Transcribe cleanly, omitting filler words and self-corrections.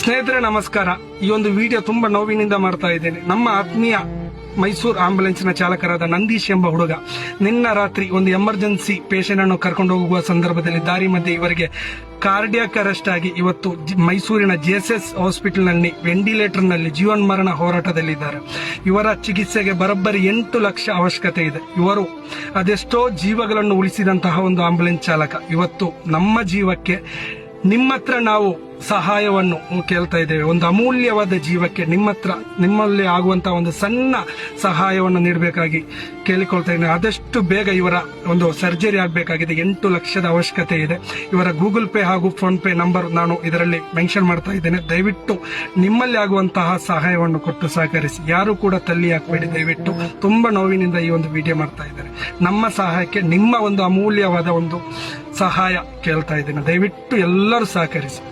ಸ್ನೇಹಿತರೆ ನಮಸ್ಕಾರ. ಈ ಒಂದು ವಿಡಿಯೋ ತುಂಬಾ ನೋವಿನಿಂದ ಮಾಡ್ತಾ ಇದ್ದೇನೆ. ನಮ್ಮ ಆತ್ಮೀಯ ಮೈಸೂರು ಆಂಬುಲೆನ್ಸ್ನ ಚಾಲಕರಾದ ನಂದೀಶ್ ಎಂಬ ಹುಡುಗ ನಿನ್ನ ರಾತ್ರಿ ಒಂದು ಎಮರ್ಜೆನ್ಸಿ ಪೇಷಂಟ್ ಅನ್ನು ಕರ್ಕೊಂಡು ಹೋಗುವ ಸಂದರ್ಭದಲ್ಲಿ ದಾರಿ ಮಧ್ಯೆ ಇವರಿಗೆ ಕಾರ್ಡಿಯಾಕ್ ಅರೆಸ್ಟ್ ಆಗಿ ಇವತ್ತು ಮೈಸೂರಿನ ಜೆಎಸ್ಎಸ್ ಹಾಸ್ಪಿಟಲ್ ನಲ್ಲಿ ವೆಂಟಿಲೇಟರ್ ನಲ್ಲಿ ಜೀವನ್ಮರಣ ಹೋರಾಟದಲ್ಲಿದ್ದಾರೆ. ಇವರ ಚಿಕಿತ್ಸೆಗೆ ಬರೋಬ್ಬರಿ 8 ಲಕ್ಷ ಅವಶ್ಯಕತೆ ಇದೆ. ಇವರು ಅದೆಷ್ಟೋ ಜೀವಗಳನ್ನು ಉಳಿಸಿದಂತಹ ಒಂದು ಆಂಬುಲೆನ್ಸ್ ಚಾಲಕ. ಇವತ್ತು ನಮ್ಮ ಜೀವಕ್ಕೆ ನಿಮ್ಮ ಹತ್ರ ನಾವು ಸಹಾಯವನ್ನು ಕೇಳ್ತಾ ಇದ್ದೇವೆ. ಒಂದು ಅಮೂಲ್ಯವಾದ ಜೀವಕ್ಕೆ ನಿಮ್ಮಲ್ಲಿ ಆಗುವಂತಹ ಒಂದು ಸಣ್ಣ ಸಹಾಯವನ್ನು ನೀಡಬೇಕಾಗಿ ಕೇಳಿಕೊಳ್ತಾ ಇದ್ದೇನೆ. ಆದಷ್ಟು ಬೇಗ ಇವರ ಒಂದು ಸರ್ಜರಿ ಆಗಬೇಕಾಗಿದೆ. 8 ಲಕ್ಷದ ಅವಶ್ಯಕತೆ ಇದೆ. ಇವರ ಗೂಗಲ್ ಪೇ ಹಾಗೂ ಫೋನ್ ಪೇ ನಂಬರ್ ನಾನು ಇದರಲ್ಲಿ ಮೆನ್ಷನ್ ಮಾಡ್ತಾ ಇದ್ದೇನೆ. ದಯವಿಟ್ಟು ನಿಮ್ಮಲ್ಲಿ ಆಗುವಂತಹ ಸಹಾಯವನ್ನು ಕೊಟ್ಟು ಸಹಕರಿಸಿ. ಯಾರು ಕೂಡ ತಲ್ಲಿ ಹಾಕಬೇಡಿ. ದಯವಿಟ್ಟು ತುಂಬಾ ನೋವಿನಿಂದ ಈ ಒಂದು ವಿಡಿಯೋ ಮಾಡ್ತಾ ಇದ್ದಾರೆ. ನಮ್ಮ ಸಹಾಯಕ್ಕೆ ನಿಮ್ಮ ಒಂದು ಅಮೂಲ್ಯವಾದ ಒಂದು ಸಹಾಯ ಕೇಳ್ತಾ ಇದ್ದೇನೆ. ದಯವಿಟ್ಟು ಎಲ್ಲರೂ ಸಹಕರಿಸಿ.